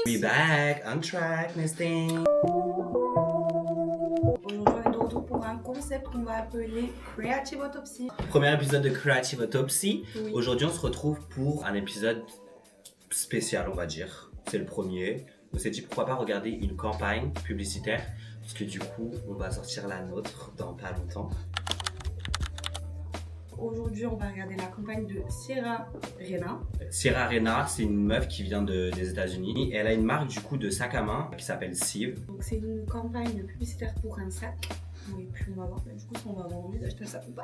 We back on track, Nesting. Aujourd'hui, on est de retour pour un concept qu'on va appeler Creative Autopsy. Premier épisode de Creative Autopsy. Oui. Aujourd'hui, on se retrouve pour un épisode spécial, on va dire. C'est le premier. On s'est dit pourquoi pas regarder une campagne publicitaire, parce que du coup, on va sortir la nôtre dans pas longtemps. Aujourd'hui, on va regarder la campagne de Sierra Rena. Sierra Rena, c'est une meuf qui vient des États-Unis. Elle a une marque du coup de sac à main qui s'appelle Sieve. Donc, c'est une campagne publicitaire pour un sac. Et puis, on va voir du coup si on va avoir envie d'acheter ça ou pas.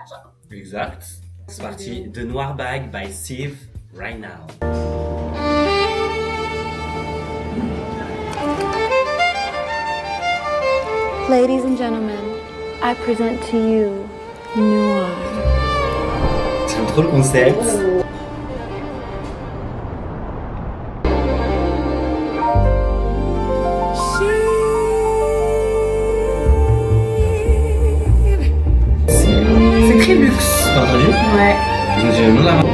Exact. C'est parti. The Noir Bag by Sieve right now. Ladies and gentlemen, I present to you Noir. J'aime trop le concept. C'est très luxe. T'as entendu? Ouais. Ils ont dit le nom de la marque.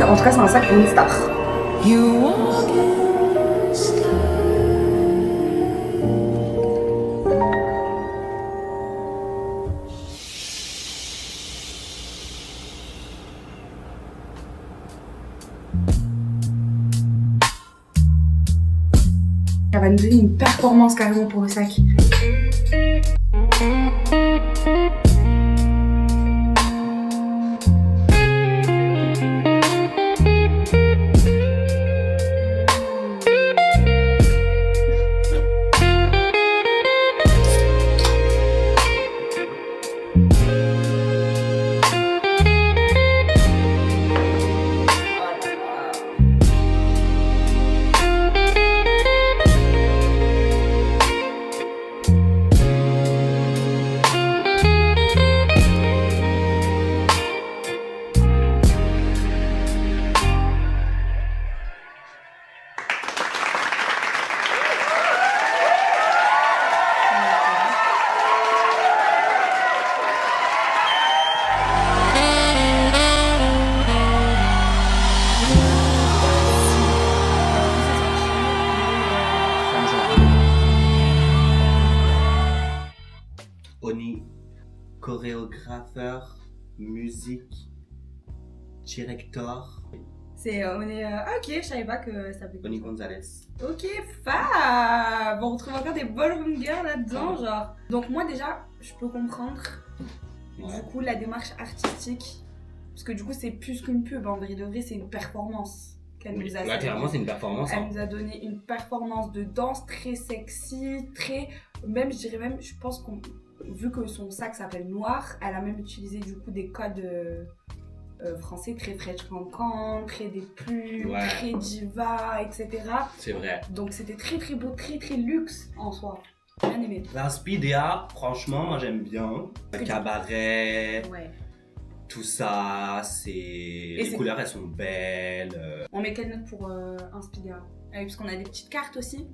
En tout cas, c'est un sac pour une star. Elle va nous donner une performance carrément pour le sac. Oni, chorégrapheur, musique, directeur. On est. Ok, je savais pas que ça s'appelait. Oni Gonzalez. Ok, fab. On retrouve encore des ballroom girls là-dedans, genre. Donc, moi, déjà, je peux comprendre du coup la démarche artistique. Parce que du coup, c'est plus qu'une pub. En vrai de vrai, c'est une performance qu'elle nous a. Là, clairement, c'est une performance. Elle nous a donné une performance de danse très sexy, très. Même, je dirais même, je pense qu'on. Vu que son sac s'appelle Noir, elle a même utilisé du coup des codes français très French Cancan, très des plumes, très diva, etc. C'est vrai. Donc c'était très très beau, très très luxe en soi. Bien aimé. L'inspidéa, franchement, moi j'aime bien. Le cabaret, Ouais. tout ça, les couleurs elles sont belles. On met quelle note pour Inspidéa parce qu'on a des petites cartes aussi.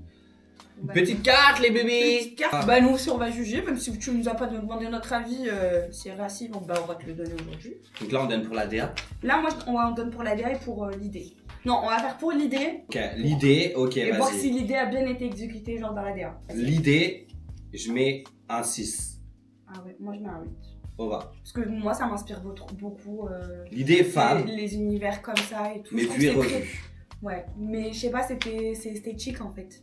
Petite carte, les bébés! Petite carte. Bah nous aussi on va juger, même si tu nous as pas demandé notre avis, si elle est raciste, donc bah on va te le donner aujourd'hui. Donc là on donne pour la DA. Là moi on donne pour la DA et pour l'idée. Non, on va faire pour l'idée. Ok, l'idée, ok, Et vas-y. voir si l'idée a bien été exécutée genre dans la DA. L'idée, je mets un 6. Ah ouais, moi je mets un 8. On va. Parce que moi ça m'inspire beaucoup. L'idée est femme, les univers comme ça et tout. mais Je trouve vu et que c'est revu. Ouais, mais je sais pas, c'est esthétique en fait.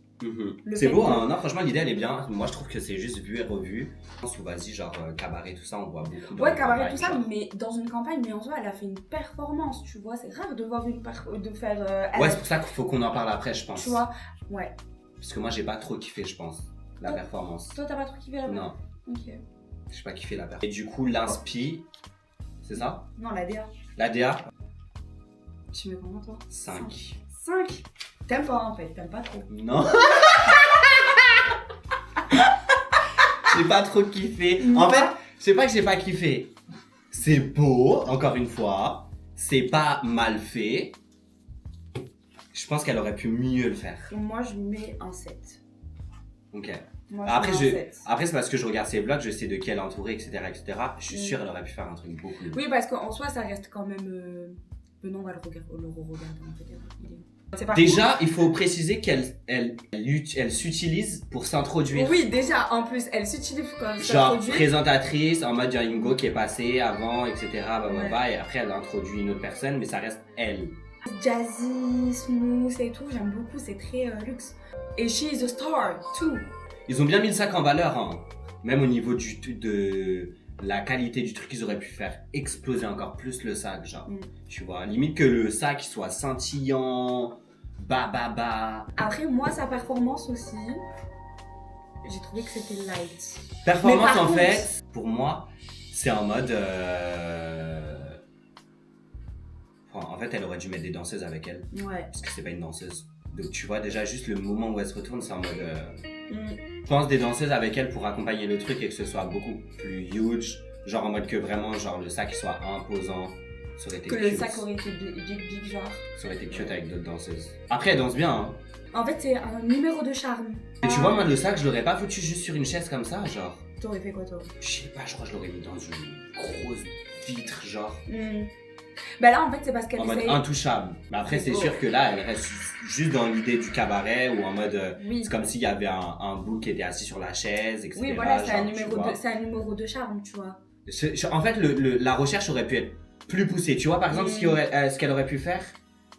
C'est beau, fait hein? Non, franchement, l'idée elle est bien. Moi je trouve que c'est juste vu et revu. Je pense que vas-y, genre cabaret, tout ça, on voit beaucoup. Ouais, cabaret, tout ça, mais dans une campagne, mais en soi, elle a fait une performance, tu vois. C'est rare de voir de faire. Ouais, c'est pour ça qu'il faut qu'on en parle après, je pense. Tu vois, ouais. Parce que moi j'ai pas trop kiffé, je pense, la performance. Toi, t'as pas trop kiffé la Non, Ok. j'ai pas kiffé la performance. Et du coup, l'inspi, c'est ça? Non, la DA. La DA, Tu mets combien toi 5. 5. T'aimes pas en fait, t'aimes pas trop. Non. J'ai pas trop kiffé. En fait, c'est pas que j'ai pas kiffé. C'est beau, encore une fois. C'est pas mal fait. Je pense qu'elle aurait pu mieux le faire. Moi, je mets un 7. Ok. Moi, Après, je mets un 7. Après, c'est parce que je regarde ses vlogs, je sais de qui elle est entourée, etc., etc. Je suis sûr qu'elle aurait pu faire un truc beaucoup mieux. Oui, parce qu'en soi, ça reste quand même. Non, on va le regarder en fait. C'est pas Déjà, fou. il faut préciser qu'elle s'utilise pour s'introduire. Oui, déjà, en plus, elle s'utilise comme ça. Genre présentatrice, en mode Ingo qui est passé avant, etc. Ouais. Et après, elle introduit une autre personne, mais ça reste elle. Jazzy, smooth et tout, j'aime beaucoup, c'est très luxe. Et she is a star, too. Ils ont bien mis le sac en valeur, hein. Même au niveau de la qualité du truc, ils auraient pu faire exploser encore plus le sac, genre. Tu vois, limite que le sac soit scintillant, bah. Après, moi, sa performance aussi, j'ai trouvé que c'était light. Performance, Mais par en contre- fait, pour moi, c'est en mode. Enfin, en fait, elle aurait dû mettre des danseuses avec elle, Ouais. parce que c'est pas une danseuse. Donc, tu vois, déjà, juste le moment où elle se retourne, c'est en mode. Je pense des danseuses avec elle pour accompagner le truc et que ce soit beaucoup plus huge. Genre en mode que vraiment, genre le sac soit imposant. Ça aurait été Que cute. le sac aurait été big, genre. Ça aurait été cute avec d'autres danseuses. Après, elle danse bien, hein. En fait, c'est un numéro de charme. Et tu vois, moi, le sac, je l'aurais pas foutu juste sur une chaise comme ça, genre. T'aurais fait quoi, toi? Je sais pas, je crois que je l'aurais mis dans une grosse vitre, genre. Bah là, en fait, c'est parce qu'elle En mode essaye... intouchable. Mais après, c'est Oh. sûr que là, elle reste juste dans l'idée du cabaret ou en mode. Oui. C'est comme s'il y avait un bout qui était assis sur la chaise, etc. Oui, voilà, c'est un, genre, numéro de charme, tu vois. En fait, la recherche aurait pu être plus poussée. Tu vois, par exemple, ce qu'elle aurait pu faire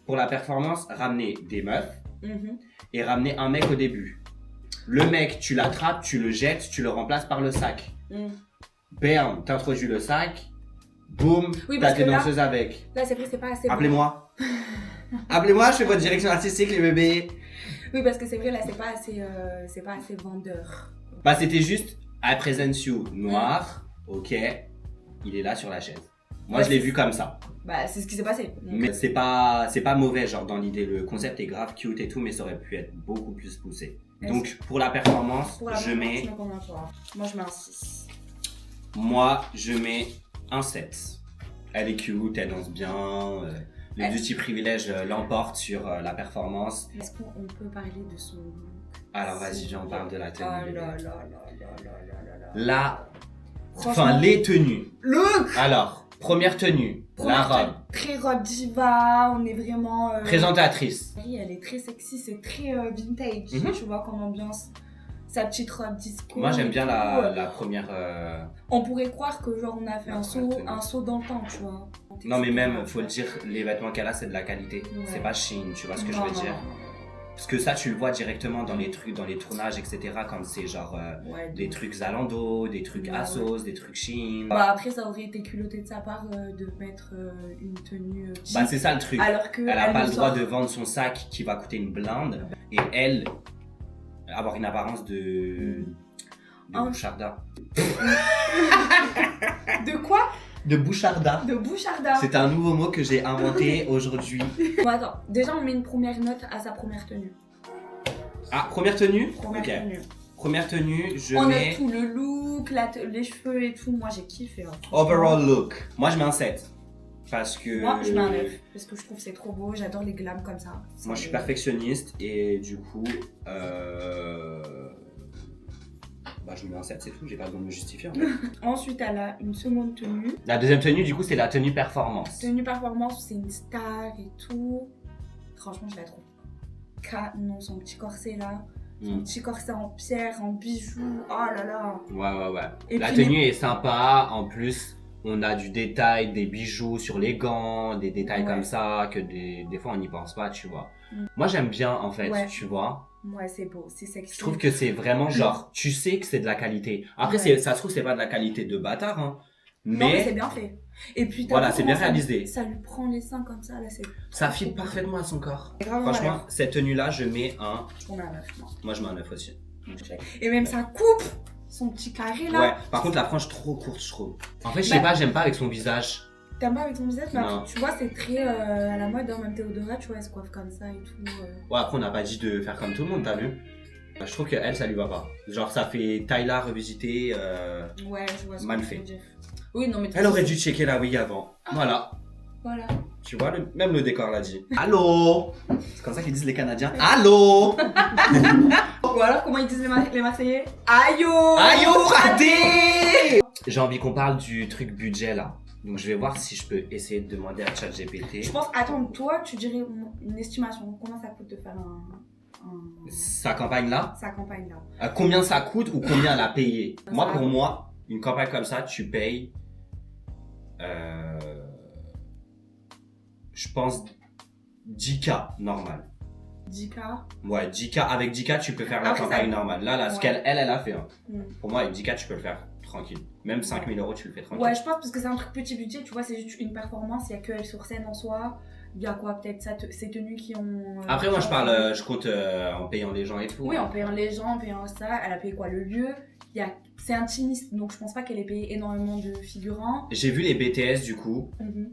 pour la performance, ramener des meufs et ramener un mec au début. Le mec, tu l'attrapes, tu le jettes, tu le remplaces par le sac. Bam, t'introduis le sac. Boum, Oui, t'as parce tes que là- danseuses avec. Là, c'est vrai, c'est pas assez... Appelez-moi. Appelez-moi, je fais votre direction artistique, les bébés. Oui, parce que c'est vrai, là, c'est pas assez vendeur. Bah, c'était juste, I present you, noir, ok, il est là sur la chaise. Moi, Ouais, je l'ai c'est- vu comme ça. Bah, c'est ce qui s'est passé. Donc, Mais c'est pas mauvais, genre, dans l'idée. Le concept est grave cute et tout, mais ça aurait pu être beaucoup plus poussé. Est-ce- Donc, pour la performance, pour la je performance, mets, tu mets combien, toi? Moi, je mets un 6. moi, je mets un 7. Elle est cute, elle danse bien, le Elle- beauty privilège l'emporte sur la performance. Est-ce qu'on peut parler de son look? Alors, vas-y, viens, on parle de la tenue. Oh bébé. là là là là là là là là. Là, Franchement, enfin, les tenues. look! Alors, première tenue, la robe. Très robe diva, on est vraiment... Présentatrice. Oui, elle est très sexy, c'est très vintage, Mhm. tu vois, comme ambiance. Sa petite robe disco. Moi, j'aime et bien tout. la première. On pourrait croire que genre on a fait La un saut, tenue. un saut dans le temps, tu vois. Non, mais même, faut le dire, les vêtements qu'elle a, c'est de la qualité. Ouais. C'est pas Shein, tu vois ce que je Non, veux non, dire? non, Parce que ça, tu le vois directement dans les trucs, dans les tournages, etc. Quand c'est genre non. Ouais, des trucs Zalando, des trucs Ouais, Asos, des trucs Shein. Bah après, ça aurait été culotté de sa part de mettre une tenue cheap, Bah, c'est ça le truc. alors que Elle a pas nous le droit sort- de vendre son sac qui va coûter une blinde et elle avoir une apparence de Un- boucharda. De quoi? De boucharda. De boucharda. C'est un nouveau mot que j'ai inventé aujourd'hui. Bon, attends, déjà on met une première note à sa première tenue. Ah, première tenue? Première Ok. tenue. Première tenue, je On mets a tout le look, les cheveux et tout. Moi j'ai kiffé. Hein. overall look. Moi, je mets un 7. Parce que. Moi je mets un 9 parce que je trouve que c'est trop beau. J'adore les glams comme ça. Moi, je suis perfectionniste et du coup. Bah, je mets un 7, c'est tout. J'ai pas besoin de me justifier en fait. Ensuite, elle a une seconde tenue. La deuxième tenue, du coup, c'est la tenue performance. Tenue performance, c'est une star et tout. Franchement, je la trouve canon. Son petit corset là. Son petit corset en pierre, en bijoux. Oh là là. Ouais. Et La puis tenue est sympa. En plus, on a du détail, des bijoux sur les gants, des détails Ouais. comme ça que des fois on n'y pense pas, tu vois. Moi, j'aime bien en fait, Ouais. tu vois. Ouais, c'est beau, c'est sexy. Je trouve que c'est vraiment genre, tu sais que c'est de la qualité. Après, Ouais. ça se trouve, c'est pas de la qualité de bâtard, hein. Non, mais c'est Mais bien fait. Et puis, t'as Voilà, vu c'est comment bien réalisé. Ça lui prend les seins comme ça, là, c'est. ça fit parfaitement à son corps. Grave Franchement, cette tenue-là, je mets un. on a un 9, moi. Moi, je mets un 9 aussi. Et même sa coupe, son petit carré là. Ouais, par contre, la frange trop courte, je trouve. En fait, je sais Bah- pas, j'aime pas avec son visage. T'aimes pas avec ton visage, mais Non. après, tu vois, c'est très à la mode, hein, même Théodora, tu vois, elle se coiffe comme ça et tout. Ouais, après, on n'a pas dit de faire comme tout le monde, t'as vu? Je trouve que elle, ça lui va pas. Genre, ça fait Tyla revisité. Ouais, je vois ce Mal que tu fait. veux dire. Oui, non, mais. Elle aurait dû checker la wig avant. Voilà. Voilà. Tu vois, même le décor l'a dit. Allô. C'est comme ça qu'ils disent les Canadiens. Allô. Ou alors, comment ils disent les Marseillais? Ayo. Ayo fraté. J'ai envie qu'on parle du truc budget là. Donc je vais voir si je peux essayer de demander à ChatGPT. Je pense, attends, toi, tu dirais une estimation. Combien ça coûte de faire sa campagne là? sa campagne là? Combien ça coûte ou combien elle a payé? Ça Moi, va. pour moi, une campagne comme ça, tu payes, je pense, 10K normal. 10K. Ouais, 10K. Avec 10K, tu peux faire la Après, campagne ça- normale. Là, ce Ouais. qu'elle a fait. Hein. Mm. Pour moi, avec 10K, tu peux le faire tranquille. Même 5000 €, tu le fais tranquille. Ouais, je pense parce que c'est un truc petit budget, tu vois, c'est juste une performance, il y a que elle sur scène en soi. Il y a quoi, peut-être ces tenues qui ont. Après, moi, je compte en payant les gens et tout. Oui, en payant les gens, en payant ça. Elle a payé quoi? Le lieu. C'est intimiste, donc je pense pas qu'elle ait payé énormément de figurants. J'ai vu les BTS du coup, Mhm.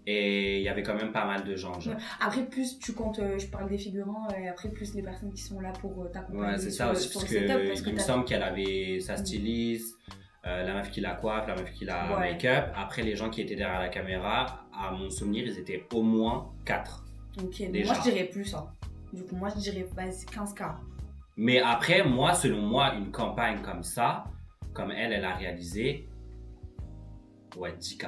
et il y avait quand même pas mal de gens. Genre. Après, plus tu comptes, je parle des figurants, et après, plus les personnes qui sont là pour t'accompagner. Ouais, c'est sur ça le- aussi, sur parce le setup, que il me t'as- semble qu'elle avait sa styliste, la meuf qui la coiffe, la meuf qui la Ouais. make-up. Après, les gens qui étaient derrière la caméra, à mon souvenir, ils étaient au moins 4. Ok, donc Déjà. moi je dirais plus. Hein. Du coup, moi je dirais 15K. Mais après, moi, selon moi, une campagne comme ça, comme elle a réalisé, ouais, 10K.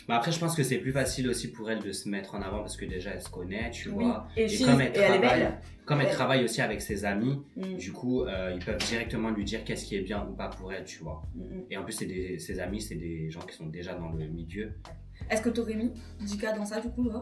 Mais après, je pense que c'est plus facile aussi pour elle de se mettre en avant parce que déjà, elle se connaît, tu Oui. vois. Et, comme elle elle est travaille, belle. comme elle Belle. travaille aussi avec ses amis, Mm. du coup, ils peuvent directement lui dire qu'est-ce qui est bien ou pas pour elle, tu vois. Mm. Et en plus, ses amis, c'est des gens qui sont déjà dans le milieu. Est-ce que t'aurais mis 10K dans ça du coup là?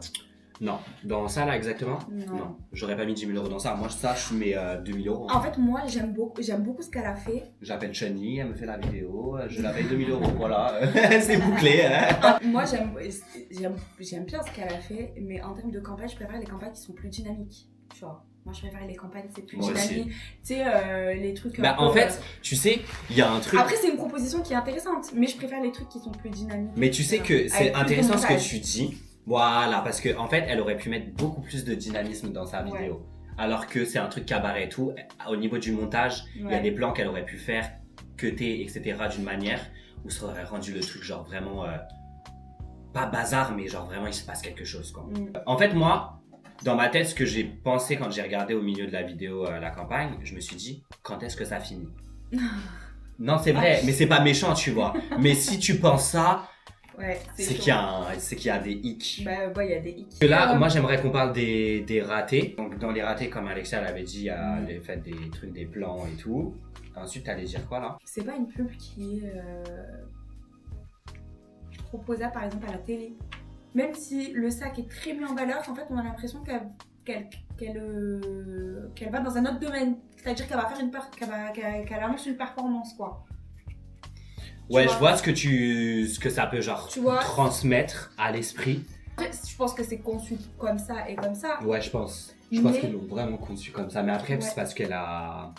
Non, dans ça là exactement. Non. J'aurais pas mis 10 000 € dans ça. Moi, ça, je mets 2 000 €. En fait, moi j'aime beaucoup ce qu'elle a fait. J'appelle Chun-Li, elle me fait la vidéo, je la paye 2 000 €. Voilà, c'est bouclé. Hein. Moi j'aime bien ce qu'elle a fait, mais en termes de campagne, je préfère les campagnes qui sont plus dynamiques. Tu vois. Moi je préfère les campagnes c'est plus Moi aussi. dynamique. Tu sais, les trucs. Bah, en fait, tu sais, il y a un truc. Après, c'est une proposition qui est intéressante, mais je préfère les trucs qui sont plus dynamiques. Mais tu sais que c'est Avec plus de intéressant ce que montage. tu dis. Voilà, parce que en fait, elle aurait pu mettre beaucoup plus de dynamisme dans sa Ouais. vidéo. Alors que c'est un truc cabaret et tout. Au niveau du montage, il y a Ouais. des plans qu'elle aurait pu faire, cutter, etc. d'une manière où ça aurait rendu le truc genre vraiment pas bazar, mais genre vraiment il se passe quelque chose quoi. Mm. En fait, moi, dans ma tête, ce que j'ai pensé quand j'ai regardé au milieu de la vidéo la campagne, je me suis dit quand est-ce que ça finit? Non, c'est vrai, mais c'est pas méchant, tu vois. Mais si tu penses ça, Ouais, c'est chaud. qu'il y a des hicks. Bah, il y a des hicks. Que là, moi j'aimerais qu'on parle des ratés. Donc dans les ratés, comme Alexia l'avait dit, il y a les fait des trucs, des plans et tout. Ensuite, t'allais dire quoi là? C'est pas une pub qui est proposable par exemple à la télé. Même si le sac est très mis en valeur, en fait on a l'impression qu'elle va dans un autre domaine. C'est-à-dire qu'elle va faire qu'elle annonce une performance quoi. Ouais, vois. je vois ce que ça peut genre Tu vois. transmettre à l'esprit. Après, je pense que c'est conçu comme ça et comme ça. Ouais, je pense. Je pense Mais- qu'ils l'ont vraiment conçu comme ça. Mais après, Ouais. c'est parce qu'elle a.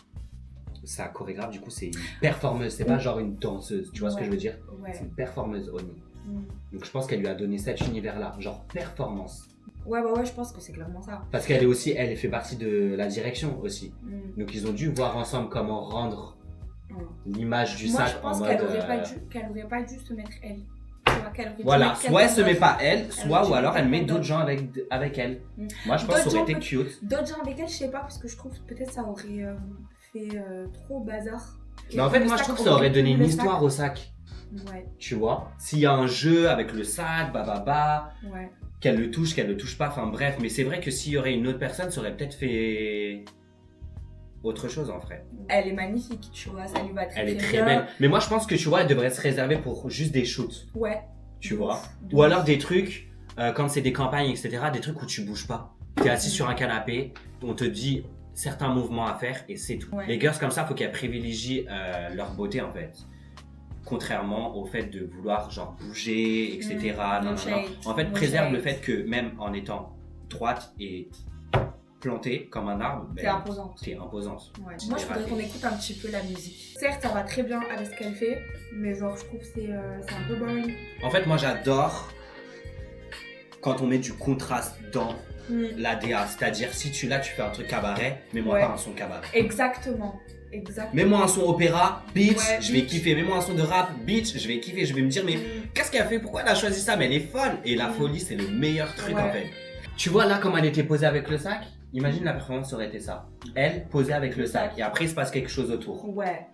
Sa chorégraphe, du coup, c'est une performeuse. C'est pas genre une danseuse. Tu vois ce que Ouais. je veux dire? Ouais. C'est une performeuse, Oni. Mm. Donc je pense qu'elle lui a donné cet univers-là, genre performance. Ouais, je pense que c'est clairement ça. Parce qu'elle est aussi, elle fait partie de la direction aussi. Mm. Donc ils ont dû voir ensemble comment rendre Mm. l'image du Moi, sac je pense en qu'elle mode. aurait pas dû se mettre elle. Tu vois, qu'elle aurait dû Voilà, mettre soit elle se quelqu'un met d'autre. pas elle, soit aurait ou dû alors elle met quelqu'un d'autres gens avec elle. Mm. Moi je pense que ça D'autres aurait gens été cute. D'autres gens avec elle, je sais pas, parce que je trouve que peut-être ça aurait fait trop bazar. Mais en fait, Le moi je sac trouve que ça aurait donné pu une le histoire sac. au sac. Ouais, Tu vois, s'il y a un jeu avec le sac, ouais. qu'elle le touche pas, enfin bref. Mais c'est vrai que s'il y aurait une autre personne, ça aurait peut-être fait autre chose en vrai. Elle est magnifique, tu vois, ça lui va très Elle est très très bien. belle. Mais moi je pense que tu vois, elle devrait se réserver pour juste des shoots. Ouais. Tu De vois. ouf, de Ou ouf. alors des trucs, quand c'est des campagnes, etc., des trucs où tu bouges pas. T'es assis sur un canapé, on te dit certains mouvements à faire et c'est tout. Ouais. Les girls comme ça, faut qu'elles privilégient leur beauté en fait. Contrairement au fait de vouloir genre bouger, etc. Non. En fait, No préserve shade. le fait que même en étant droite et plantée comme un arbre, C'est imposante. t'es imposante. Ouais. Moi, je voudrais qu'on écoute un petit peu la musique. Certes, ça va très bien avec ce qu'elle fait, mais genre, je trouve que c'est un peu boring. En fait, moi j'adore quand on met du contraste dans la DA. C'est-à-dire, si tu fais un truc cabaret, mets-moi Ouais. pas un son cabaret. Exactement. Exactement. Mets-moi un son opéra, bitch, Ouais, je vais bitch. kiffer. Mets-moi un son de rap, bitch, je vais kiffer. Je vais me dire, mais qu'est-ce qu'elle a fait? Pourquoi elle a choisi ça? Mais elle est folle. Et la folie, c'est le meilleur truc Ouais. en fait. Tu vois là, comment elle était posée avec le sac? Imagine la performance aurait été ça. Elle posée avec le sac. Et après, il se passe quelque chose autour. Ouais.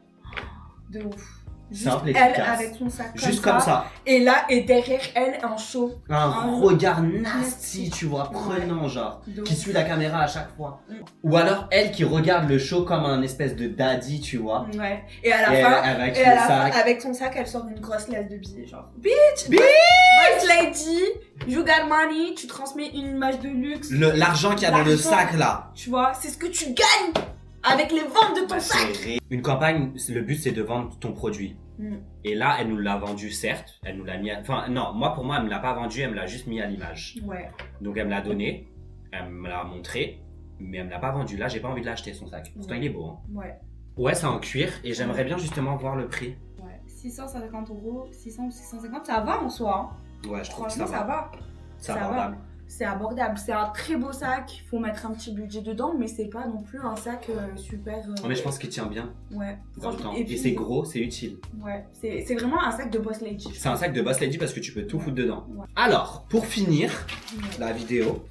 De ouf. Juste Simple, elle efficace. avec son sac Juste comme ça. Et là, et derrière elle, un show. Un Un regard nasty, tu vois, Ouais. prenant, genre. De Qui ouf. suit la caméra à chaque fois. Mm. Ou alors, elle qui regarde le show comme un espèce de daddy, tu vois. Ouais. Et à la Et fin, avec et le à la fin, sac. avec son sac, elle sort une grosse laisse de billets, genre. Bitch! Boss lady, you got money, tu transmets une image de luxe. L'argent qu'il y a dans le L'argent. sac là. Tu vois, c'est ce que tu gagnes avec les ventes de ton sac. Une campagne, le but c'est de vendre ton produit. Mm. Et là, elle nous l'a vendu, certes. Elle nous l'a mis. Enfin, non, pour moi, elle me l'a pas vendu, elle me l'a juste mis à l'image. Ouais. Donc, elle me l'a donné, elle me l'a montré, mais elle me l'a pas vendu. Là, j'ai pas envie de l'acheter son sac. Pourtant, Ouais. il est beau. Hein. Ouais. Ouais, c'est en cuir et j'aimerais bien justement voir le prix. Ouais. 650 €, 600 ou 650, ça va en soi. Hein. Ouais, je trouve que Franchement, ça va. C'est Ça va. abordable. C'est abordable. C'est un très beau sac. Il faut mettre un petit budget dedans, mais c'est pas non plus un sac super. Oh, mais je pense qu'il tient bien Ouais. dans le temps. Et Et, puis, c'est gros, c'est utile. Ouais. C'est vraiment un sac de boss lady. C'est un sac de boss lady parce que tu peux tout foutre dedans. Ouais. Alors, pour finir Ouais. la vidéo,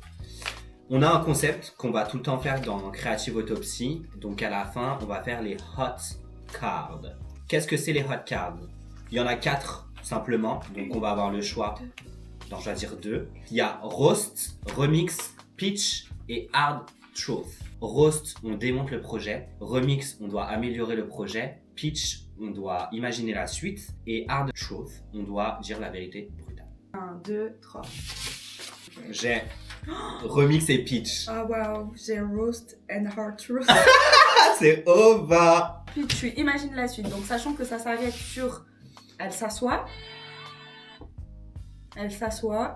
on a un concept qu'on va tout le temps faire dans Creative Autopsy. Donc à la fin, on va faire les hot cards. Qu'est-ce que c'est les hot cards? Il y en a 4 simplement, donc on va avoir le choix d'en choisir 2. Il y a Roast, Remix, Pitch et Hard Truth. Roast, on démonte le projet. Remix, on doit améliorer le projet. Pitch, on doit imaginer la suite. Et Hard Truth, on doit dire la vérité brutale. 1, 2, 3. J'ai Remix et Pitch. Ah wow, j'ai roast and hard truth. Ah, c'est over. Puis tu imagines la suite. Donc sachant que ça s'arrête sur elle s'assoit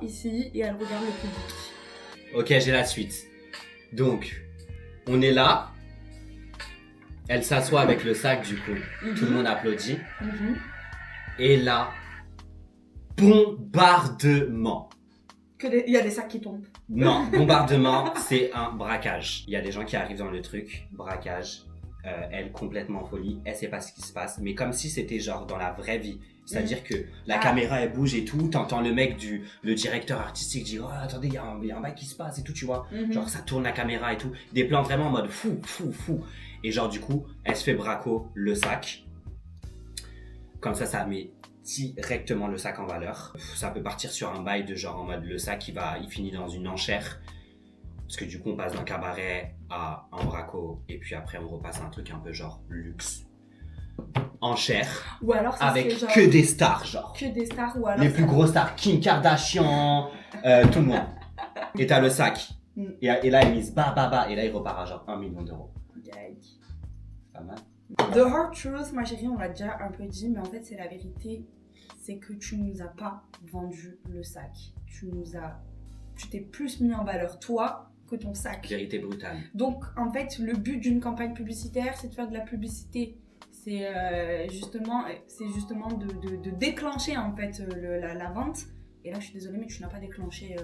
ici et elle regarde le public. Ok, j'ai la suite. Donc, on est là. Elle s'assoit avec le sac du coup. Tout le monde applaudit. Mhm. Et là, bombardement. Il y a des sacs qui tombent. Non, bombardement, c'est un braquage. Il y a des gens qui arrivent dans le truc, braquage. Elle complètement en folie, elle sait pas ce qui se passe, mais comme si c'était genre dans la vraie vie. C'est-à-dire que la caméra elle bouge et tout, t'entends le mec le directeur artistique dire oh attendez, il y a un bail qui se passe et tout, tu vois. Mhm. Genre ça tourne la caméra et tout, des plans vraiment en mode fou. Et genre du coup, elle se fait braco le sac. Comme ça met directement le sac en valeur. Ça peut partir sur un bail de genre en mode le sac il finit dans une enchère. Parce que du coup on passe d'un cabaret à un braco et puis après on repasse à un truc un peu genre luxe. Enchère. Ou alors ça Avec serait genre que des stars genre. que des stars ou alors Les ça- plus grosses stars, Kim Kardashian, tout le monde. Et t'as le sac. Mm. Et là, il mise bah. Et là, il repart à genre 1 million d'euros. Yikes. C'est pas mal. The hard truth, ma chérie, on l'a déjà un peu dit, mais en fait, c'est la vérité. C'est que tu nous as pas vendu le sac. Tu t'es plus mis en valeur, toi, que ton sac. Vérité brutale. Donc, en fait, le but d'une campagne publicitaire, c'est de faire de la publicité. C'est justement de déclencher, en fait, la vente. Et là, je suis désolée, mais tu n'as pas déclenché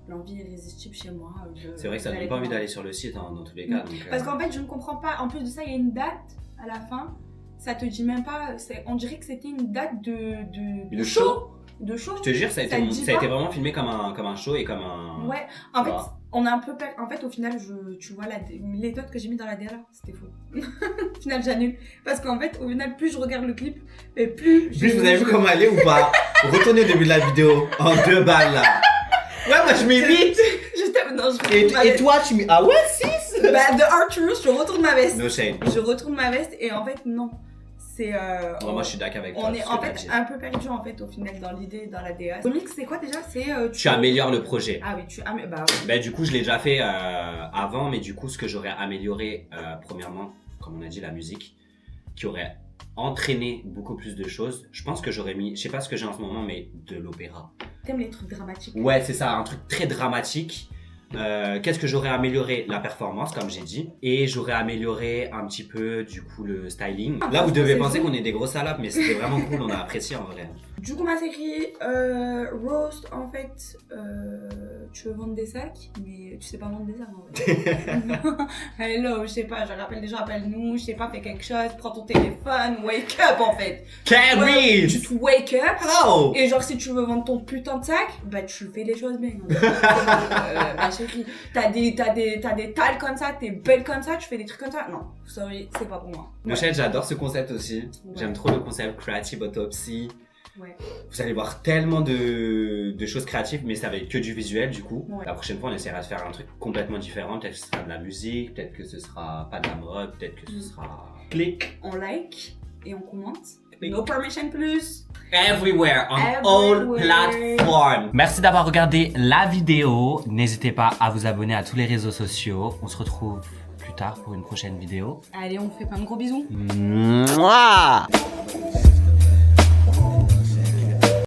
l'envie irrésistible chez moi. C'est vrai que ça donne pas envie d'aller sur le site hein, dans tous les cas. Donc, Parce qu'en fait, je ne comprends pas. En plus de ça, il y a une date à la fin. Ça te dit même pas. On dirait que c'était une date de show. De show. Je te jure, ça a Ça te été dit pas vraiment filmé comme un show et comme un. Ouais. En fait, Voilà. on a un peu. En fait, au final, tu vois, les notes que j'ai mis dans la DLA, c'était faux. Au final, j'annule. Parce qu'en fait, au final, plus je regarde le clip, et plus. Plus vous avez vu comment elle est ou pas? Retournez au début de la vidéo. En 2 balles là. Ouais, moi je mets 8. Non, je retourne ma Et veste. toi, tu mets. Ah ouais, 6. Bah, de hard truth, je retourne ma veste. No shame. Je retourne ma veste, et en fait, non. C'est. Non, moi je suis d'accord avec toi. On est ce en que t'as fait dit. un peu perdu en fait au final dans l'idée, dans la DA. Remix c'est quoi déjà? C'est Tu améliores le projet. Ah oui, bah oui. Ben, du coup, je l'ai déjà fait avant, mais du coup, ce que j'aurais amélioré, premièrement, comme on a dit, la musique, qui aurait entraîné beaucoup plus de choses. Je pense que j'aurais mis, je sais pas ce que j'ai en ce moment, mais de l'opéra. T'aimes les trucs dramatiques? Ouais, c'est ça, un truc très dramatique. Qu'est-ce que j'aurais amélioré? La performance, comme j'ai dit. Et j'aurais amélioré un petit peu, du coup, le styling. Là, vous devez penser qu'on est des gros salopes, mais c'était vraiment cool, on a apprécié en vrai. Du coup, ma série, Roast, en fait, tu veux vendre des sacs, mais tu sais pas vendre des sacs en fait. Hello, je sais pas, je rappelle des gens, appelle-nous, je sais pas, fais quelque chose, prends ton téléphone, wake up en fait. Can't read! Juste wake up. Oh! Et genre, si tu veux vendre ton putain de sac, bah tu fais les choses bien. Ma chérie, t'as des talles comme ça, t'es belle comme ça, tu fais des trucs comme ça. Non, sorry, c'est pas pour moi. Mochette, j'adore ce concept aussi. Ouais. J'aime trop le concept Creative Autopsy. Ouais. Vous allez voir tellement de choses créatives, mais ça va être que du visuel du coup. Ouais. La prochaine fois, on essaiera de faire un truc complètement différent. Peut-être que ce sera de la musique, peut-être que ce sera pas de la mode, peut-être que ce sera... Click! On like et on commente. Click. No permission plus. Everywhere, on all Everywhere. platforms. Merci d'avoir regardé la vidéo. N'hésitez pas à vous abonner à tous les réseaux sociaux. On se retrouve plus tard pour une prochaine vidéo. Allez, on fait plein de gros bisous. Mouah.